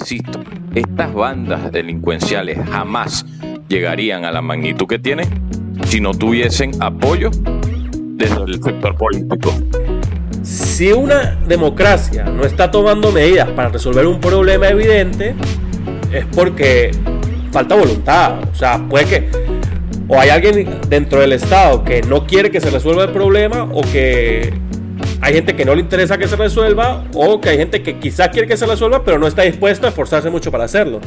insisto, estas bandas delincuenciales jamás llegarían a la magnitud que tienen si no tuviesen apoyo desde el sector político. Si una democracia no está tomando medidas para resolver un problema evidente, es porque falta voluntad. O sea, puede que o hay alguien dentro del Estado que no quiere que se resuelva el problema, o que hay gente que no le interesa que se resuelva, o que hay gente que quizás quiere que se resuelva pero no está dispuesto a esforzarse mucho para hacerlo.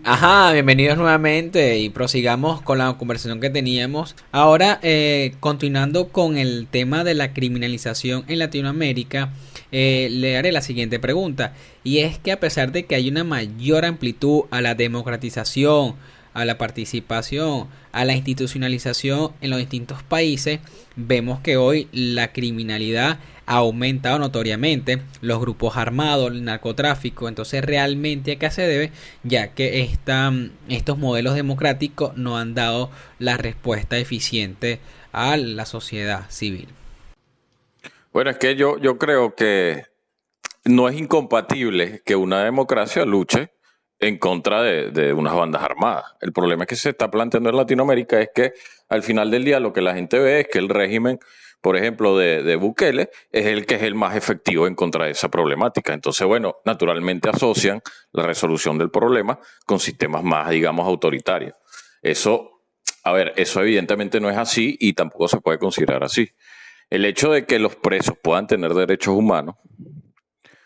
Ajá, bienvenidos nuevamente y prosigamos con la conversación que teníamos. Ahora, continuando con el tema de la criminalización en Latinoamérica, le haré la siguiente pregunta. Y es que a pesar de que hay una mayor amplitud a la democratización, a la participación, a la institucionalización en los distintos países, vemos que hoy la criminalidad ha aumentado notoriamente, los grupos armados, el narcotráfico. Entonces, realmente ¿a qué se debe? Ya que estos modelos democráticos no han dado la respuesta eficiente a la sociedad civil. Bueno, es que yo creo que no es incompatible que una democracia luche en contra de unas bandas armadas. El problema que se está planteando en Latinoamérica es que al final del día lo que la gente ve es que el régimen, por ejemplo, de Bukele, es el que es el más efectivo en contra de esa problemática. Entonces, bueno, naturalmente asocian la resolución del problema con sistemas más, digamos, autoritarios. Eso evidentemente no es así y tampoco se puede considerar así. El hecho de que los presos puedan tener derechos humanos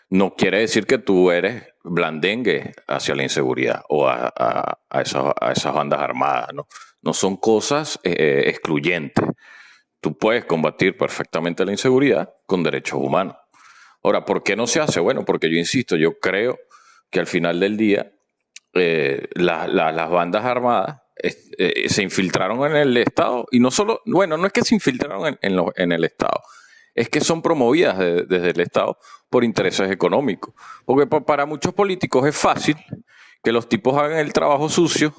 no quiere decir que tú eres blandengue hacia la inseguridad o a esas bandas armadas, ¿no? No son cosas excluyentes. Tú puedes combatir perfectamente la inseguridad con derechos humanos. Ahora, ¿por qué no se hace? Bueno, porque yo insisto, yo creo que al final del día las bandas armadas se infiltraron en el Estado, y no solo, bueno, no es que se infiltraron en el Estado, es que son promovidas desde el Estado por intereses económicos. Porque para muchos políticos es fácil que los tipos hagan el trabajo sucio,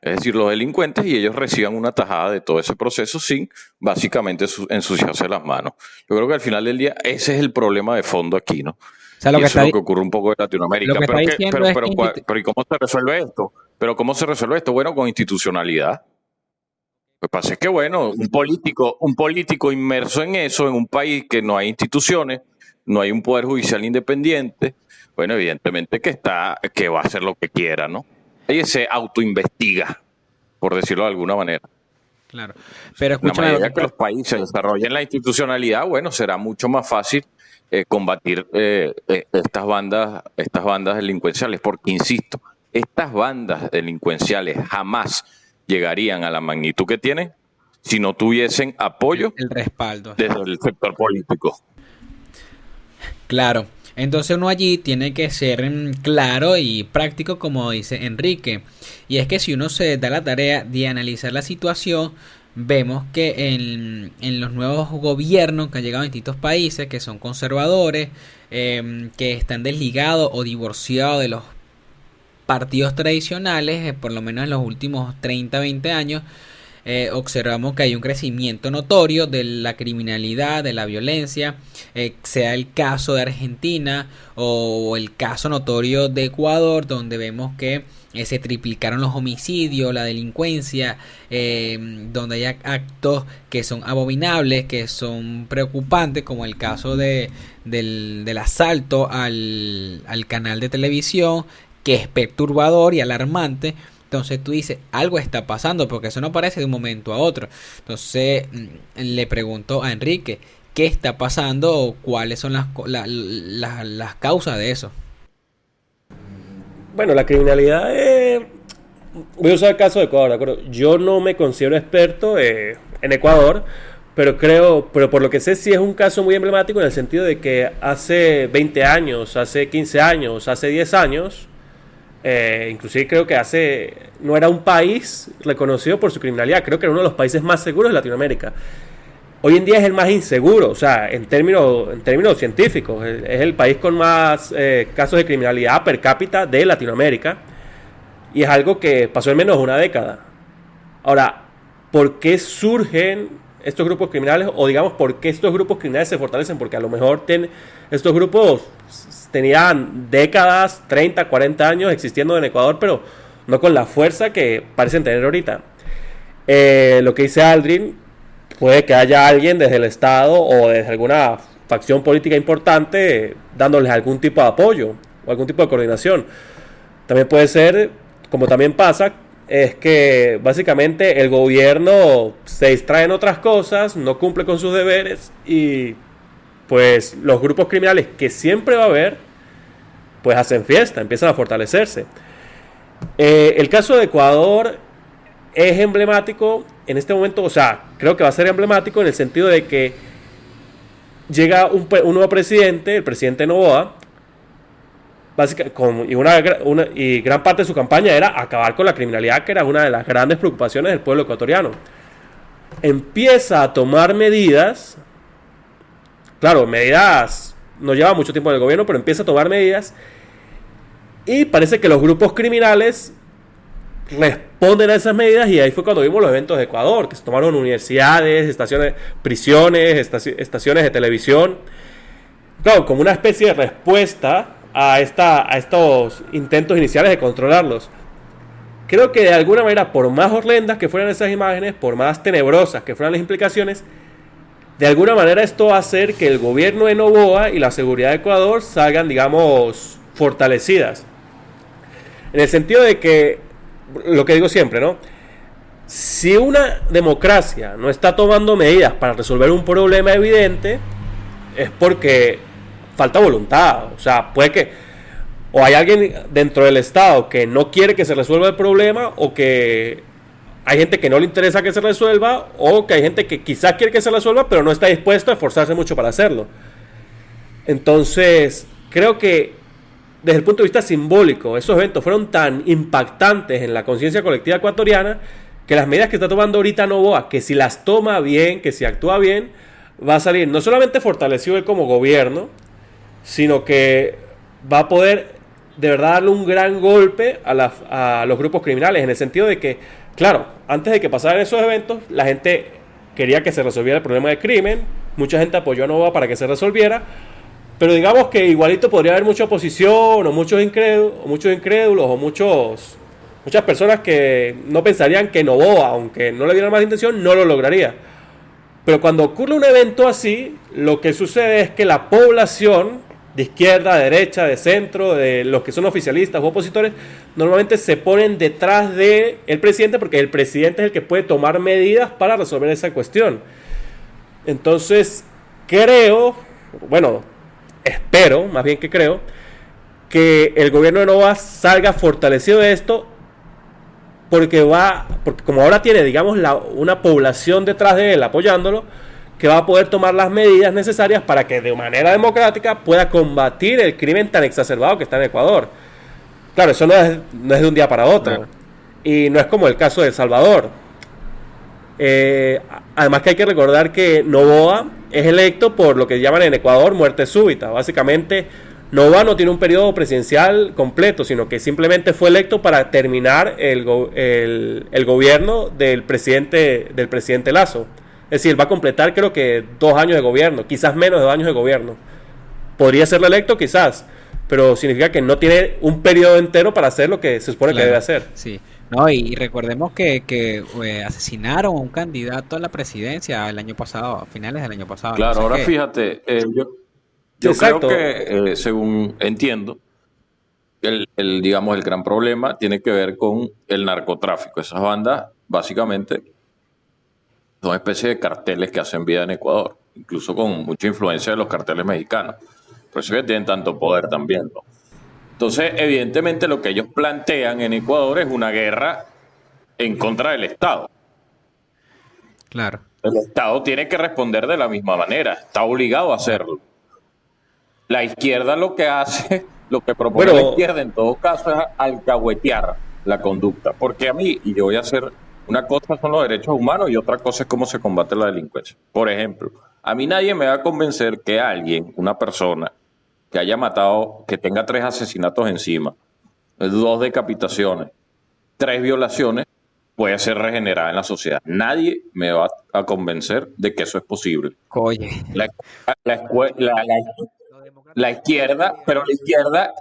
es decir, los delincuentes, y ellos reciban una tajada de todo ese proceso sin básicamente ensuciarse las manos. Yo creo que al final del día ese es el problema de fondo aquí, ¿no? O sea, y eso es lo que ocurre un poco en Latinoamérica. Pero ¿y cómo se resuelve esto? ¿Cómo se resuelve esto? Bueno, con institucionalidad. Lo que pasa es que, bueno, un político inmerso en eso, en un país que no hay instituciones, no hay un poder judicial independiente, bueno, evidentemente que va a hacer lo que quiera, ¿no? Y se autoinvestiga, por decirlo de alguna manera. Claro, pero escúchame. A medida que los países desarrollen la institucionalidad, bueno, será mucho más fácil combatir estas bandas delincuenciales, porque, insisto, estas bandas delincuenciales jamás llegarían a la magnitud que tienen si no tuviesen apoyo, el respaldo desde el sector político. Claro, entonces uno allí tiene que ser claro y práctico, como dice Enrique. Y es que si uno se da la tarea de analizar la situación, vemos que en los nuevos gobiernos que han llegado a distintos países, que son conservadores, que están desligados o divorciados de los partidos tradicionales, por lo menos en los últimos 30, 20 años, observamos que hay un crecimiento notorio de la criminalidad, de la violencia, sea el caso de Argentina o el caso notorio de Ecuador, donde vemos que se triplicaron los homicidios, la delincuencia, donde hay actos que son abominables, que son preocupantes, como el caso del asalto al canal de televisión, que es perturbador y alarmante. Entonces tú dices, algo está pasando, porque eso no aparece de un momento a otro. Entonces le pregunto a Enrique, ¿qué está pasando o cuáles son las causas de eso? Bueno, la criminalidad voy a usar el caso de Ecuador, ¿de acuerdo? Yo no me considero experto en Ecuador, pero por lo que sé, sí es un caso muy emblemático, en el sentido de que hace 20 años, hace 15 años, hace 10 años, inclusive creo que no era un país reconocido por su criminalidad, creo que era uno de los países más seguros de Latinoamérica. Hoy en día es el más inseguro, o sea, en términos científicos, es el país con más casos de criminalidad per cápita de Latinoamérica, y es algo que pasó en menos de una década. Ahora, ¿por qué surgen estos grupos criminales, o digamos por qué estos grupos criminales se fortalecen, porque a lo mejor estos grupos tenían décadas, 30, 40 años existiendo en Ecuador, pero no con la fuerza que parecen tener ahorita. Lo que dice Aldrin, puede que haya alguien desde el Estado o desde alguna facción política importante dándoles algún tipo de apoyo o algún tipo de coordinación. También puede ser, como también pasa, es que básicamente el gobierno se distrae en otras cosas, no cumple con sus deberes y pues los grupos criminales que siempre va a haber, pues hacen fiesta, empiezan a fortalecerse. El caso de Ecuador es emblemático en este momento, o sea, creo que va a ser emblemático en el sentido de que llega un nuevo presidente, el presidente Noboa, y gran parte de su campaña era acabar con la criminalidad, que era una de las grandes preocupaciones del pueblo ecuatoriano. Empieza a tomar medidas, claro, medidas, no lleva mucho tiempo en el gobierno, pero empieza a tomar medidas y parece que los grupos criminales responden a esas medidas, y ahí fue cuando vimos los eventos de Ecuador, que se tomaron universidades, estaciones, prisiones, estaciones de televisión, claro, como una especie de respuesta a estos intentos iniciales de controlarlos. Creo que de alguna manera, por más horrendas que fueran esas imágenes, por más tenebrosas que fueran las implicaciones, de alguna manera esto va a hacer que el gobierno de Noboa y la seguridad de Ecuador salgan, digamos, fortalecidas. En el sentido de que, lo que digo siempre, ¿no? Si una democracia no está tomando medidas para resolver un problema evidente, es porque falta voluntad. O sea, puede que o hay alguien dentro del Estado que no quiere que se resuelva el problema, o que hay gente que no le interesa que se resuelva, o que hay gente que quizás quiere que se resuelva pero no está dispuesto a esforzarse mucho para hacerlo. Entonces, creo que desde el punto de vista simbólico, esos eventos fueron tan impactantes en la conciencia colectiva ecuatoriana que las medidas que está tomando ahorita Noboa, que si las toma bien, que si actúa bien, va a salir no solamente fortalecido él como gobierno, sino que va a poder de verdad darle un gran golpe a los grupos criminales, en el sentido de que, claro, antes de que pasaran esos eventos, la gente quería que se resolviera el problema del crimen, mucha gente apoyó a Noboa para que se resolviera, pero digamos que igualito podría haber mucha oposición, o muchos incrédulos, o muchas personas que no pensarían que Noboa, aunque no le dieran más intención, no lo lograría. Pero cuando ocurre un evento así, lo que sucede es que la población de izquierda, de derecha, de centro, de los que son oficialistas o opositores, normalmente se ponen detrás del presidente, porque el presidente es el que puede tomar medidas para resolver esa cuestión. Entonces, espero, más bien que creo, que el gobierno de Noboa salga fortalecido de esto, porque como ahora tiene, digamos, una población detrás de él apoyándolo, que va a poder tomar las medidas necesarias para que de manera democrática pueda combatir el crimen tan exacerbado que está en Ecuador. Claro, eso no es de un día para otro. No. Y no es como el caso de El Salvador. Además que hay que recordar que Noboa es electo por lo que llaman en Ecuador muerte súbita. Básicamente, Noboa no tiene un periodo presidencial completo, sino que simplemente fue electo para terminar el gobierno del presidente Lazo. Es decir, va a completar creo que 2 años de gobierno, quizás menos de 2 años de gobierno. Podría ser electo quizás, pero significa que no tiene un periodo entero para hacer lo que se supone que debe hacer. Sí, no, y recordemos que asesinaron a un candidato a la presidencia el año pasado, a finales del año pasado. Claro, ahora fíjate, yo creo que según entiendo, digamos, el gran problema tiene que ver con el narcotráfico. Esas bandas, básicamente, son especies de carteles que hacen vida en Ecuador, incluso con mucha influencia de los carteles mexicanos. Por eso que tienen tanto poder también, ¿no? Entonces, evidentemente, lo que ellos plantean en Ecuador es una guerra en contra del Estado. Claro. El Estado tiene que responder de la misma manera, está obligado a hacerlo. La izquierda lo que hace, lo que propone la izquierda en todo caso es alcahuetear la conducta. Porque a mí, y yo voy a hacer, una cosa son los derechos humanos y otra cosa es cómo se combate la delincuencia. Por ejemplo, a mí nadie me va a convencer que alguien, una persona, que haya matado, que tenga 3 asesinatos encima, 2 decapitaciones, 3 violaciones, puede ser regenerada en la sociedad. Nadie me va a convencer de que eso es posible. Oye, La, la, escue- la izquierda, pero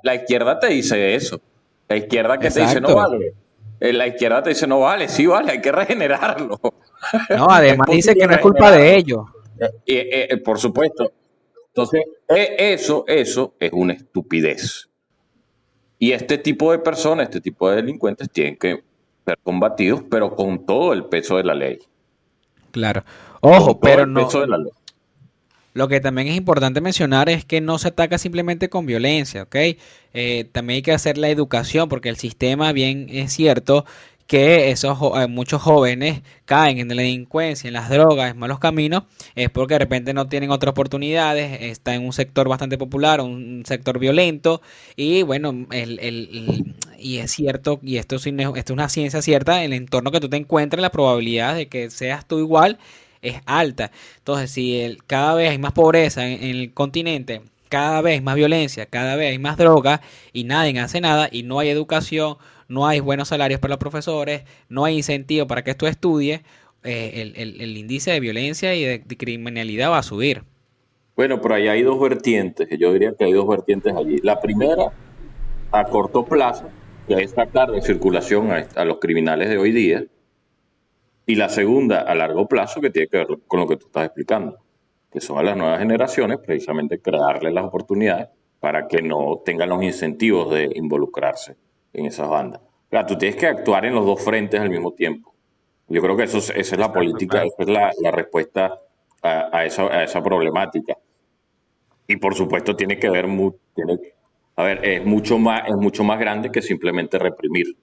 la izquierda te dice eso. La izquierda que te dice no exacto. vale. La izquierda te dice no vale, sí vale, hay que regenerarlo. No, Es además dice posible que no es culpa de regenerarlo. ellos. Por supuesto. Entonces, eso es una estupidez. Y este tipo de personas, este tipo de delincuentes tienen que ser combatidos, pero con todo el peso de la ley. Claro. Con Ojo, todo pero el no, peso de la ley. lo que también es importante mencionar es que no se ataca simplemente con violencia, ¿ok? También hay que hacer la educación, porque el sistema, bien es cierto que muchos jóvenes caen en la delincuencia, en las drogas, en malos caminos, es porque de repente no tienen otras oportunidades, está en un sector bastante popular, un sector violento, y bueno, y es cierto, y esto es una ciencia cierta, el entorno que tú te encuentres, la probabilidad de que seas tú igual es alta. Entonces, si cada vez hay más pobreza en el continente, cada vez hay más violencia, cada vez hay más droga y nadie hace nada y no hay educación, no hay buenos salarios para los profesores, no hay incentivo para que esto estudie, el índice de violencia y de criminalidad va a subir. Bueno, pero ahí hay dos vertientes. Yo diría que hay dos vertientes allí. La primera, a corto plazo, que es sacar de circulación a los criminales de hoy día. Y la segunda, a largo plazo, que tiene que ver con lo que tú estás explicando, que son a las nuevas generaciones, precisamente crearles las oportunidades para que no tengan los incentivos de involucrarse en esas bandas. O sea, tú tienes que actuar en los dos frentes al mismo tiempo. Yo creo que esa es la política, esa es la respuesta a esa problemática. Y por supuesto tiene que ver, a ver, es mucho más grande que simplemente reprimir.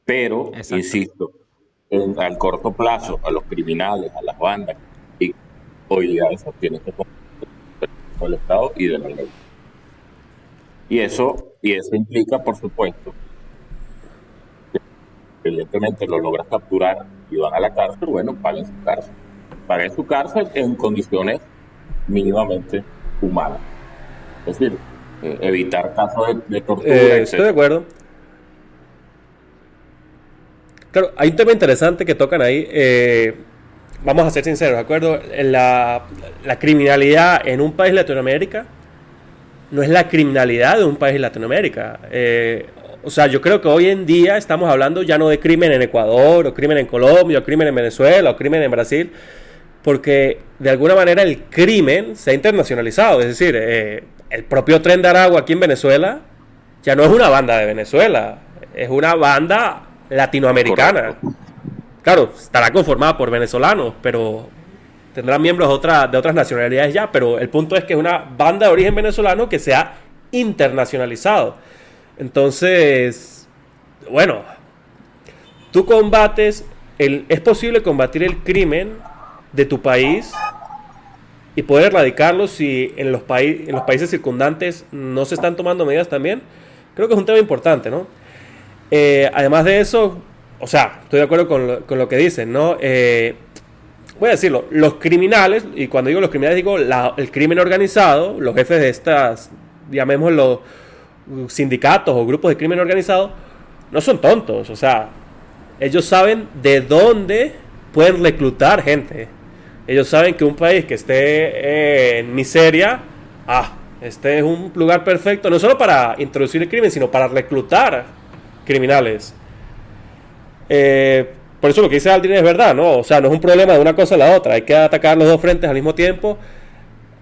Pero, Exacto. insisto, al corto plazo, a los criminales, a las bandas, y hoy día eso tiene que ser del Estado y de la ley. Y eso implica, por supuesto, que evidentemente lo logras capturar y van a la cárcel, bueno, paguen su cárcel. Paguen su cárcel en condiciones mínimamente humanas. Es decir, evitar casos de tortura, Estoy de etcétera. acuerdo. Claro, hay un tema interesante que tocan ahí. Vamos a ser sinceros, ¿de acuerdo? La criminalidad en un país de Latinoamérica no es la criminalidad de un país de Latinoamérica. O sea, yo creo que hoy en día estamos hablando ya no de crimen en Ecuador, o crimen en Colombia, o crimen en Venezuela, o crimen en Brasil, porque de alguna manera el crimen se ha internacionalizado. Es decir, el propio Tren de Aragua aquí en Venezuela ya no es una banda de Venezuela, es una banda latinoamericana. Correcto. Claro, estará conformada por venezolanos, pero tendrán miembros de otras nacionalidades ya, pero el punto es que es una banda de origen venezolano que se ha internacionalizado. Entonces, bueno, tú combates, es posible combatir el crimen de tu país y poder erradicarlo si en los países circundantes no se están tomando medidas también. Creo que es un tema importante, ¿no? Además de eso, o sea, estoy de acuerdo con lo que dicen, ¿no? Voy a decirlo, los criminales, y cuando digo los criminales digo el crimen organizado, los jefes de estas, llamémoslo, sindicatos o grupos de crimen organizado, no son tontos, o sea, ellos saben de dónde pueden reclutar gente. Ellos saben que un país que esté en miseria, este es un lugar perfecto, no solo para introducir el crimen, sino para reclutar criminales. Por eso lo que dice Aldrin es verdad, ¿no? O sea, no es un problema de una cosa a la otra. Hay que atacar los dos frentes al mismo tiempo.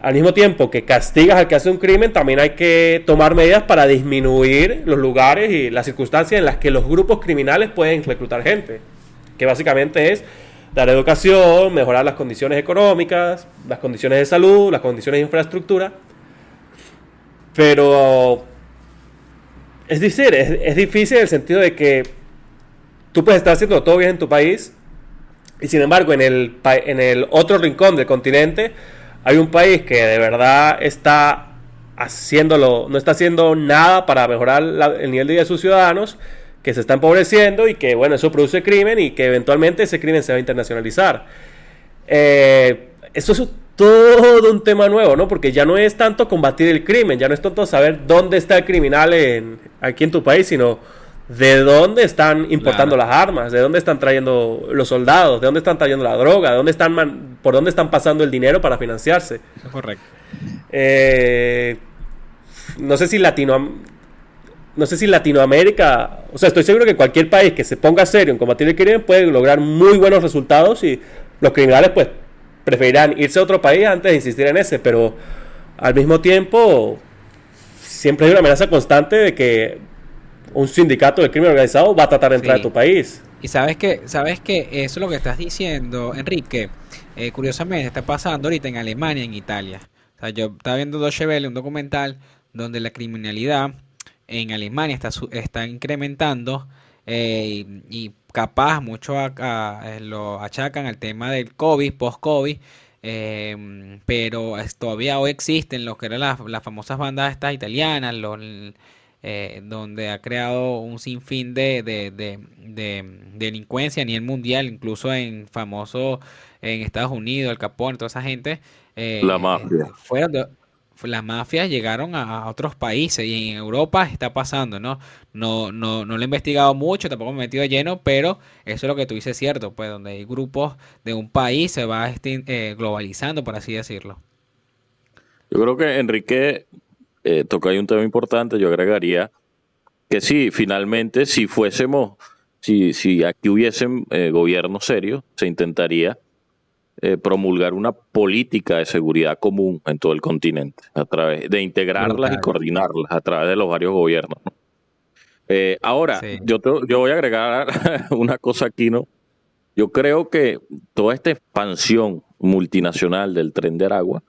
Al mismo tiempo que castigas al que hace un crimen, también hay que tomar medidas para disminuir los lugares y las circunstancias en las que los grupos criminales pueden reclutar gente. Que básicamente es dar educación, mejorar las condiciones económicas, las condiciones de salud, las condiciones de infraestructura. Pero es decir, es difícil en el sentido de que tú puedes estar haciendo todo bien en tu país y sin embargo en el otro rincón del continente hay un país que de verdad está haciéndolo, no está haciendo nada para mejorar el nivel de vida de sus ciudadanos, que se está empobreciendo y que bueno, eso produce crimen y que eventualmente ese crimen se va a internacionalizar. Eso es todo un tema nuevo, ¿no? Porque ya no es tanto combatir el crimen, ya no es tanto saber dónde está el criminal aquí en tu país, sino ¿de dónde están importando Claro, las armas? ¿De dónde están trayendo los soldados? ¿De dónde están trayendo la droga? ¿De dónde por dónde están pasando el dinero para financiarse? eso es correcto. Eh, no sé si Latinoamérica, o sea, estoy seguro que cualquier país que se ponga serio en combatir el crimen puede lograr muy buenos resultados y los criminales pues preferirán irse a otro país antes de insistir en ese, pero al mismo tiempo siempre hay una amenaza constante de que un sindicato de crimen organizado va a tratar de entrar a tu Sí. país. Y sabes que eso es lo que estás diciendo, Enrique. Curiosamente está pasando ahorita en Alemania, en Italia. O sea, yo estaba viendo Deutsche Welle, un documental donde la criminalidad en Alemania está incrementando, y capaz mucho lo achacan al tema del COVID, post-COVID, pero todavía hoy existen lo que eran las famosas bandas estas italianas, donde ha creado un sinfín de delincuencia a nivel mundial, incluso en famoso en Estados Unidos, Al Capone, toda esa gente, La eh, mafia. fueron las mafias llegaron a otros países y en Europa está pasando, ¿no? No lo he investigado mucho, tampoco me he metido de lleno, pero eso es lo que tú dices cierto, pues donde hay grupos de un país se va globalizando, por así decirlo. Yo creo que Enrique toca ahí un tema importante. Yo agregaría que sí, finalmente, si aquí hubiesen gobiernos serios, se intentaría promulgar una política de seguridad común en todo el continente, a través de integrarlas y Brutal. coordinarlas a través de los varios gobiernos, ¿no? Ahora, Sí. yo voy a agregar una cosa aquí, ¿no? Yo creo que toda esta expansión multinacional del Tren de Aragua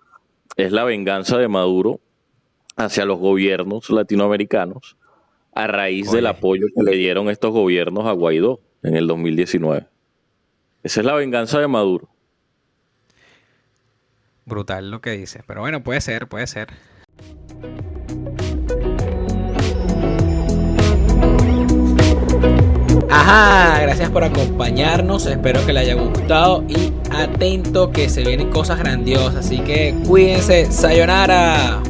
es la venganza de Maduro hacia los gobiernos latinoamericanos a raíz del Oye, apoyo que le dieron estos gobiernos a Guaidó en el 2019. Esa es la venganza de Maduro. brutal lo que dices, pero bueno, puede ser, puede ser. Ajá, gracias por acompañarnos, espero que les haya gustado y atento que se vienen cosas grandiosas, así que cuídense, sayonara.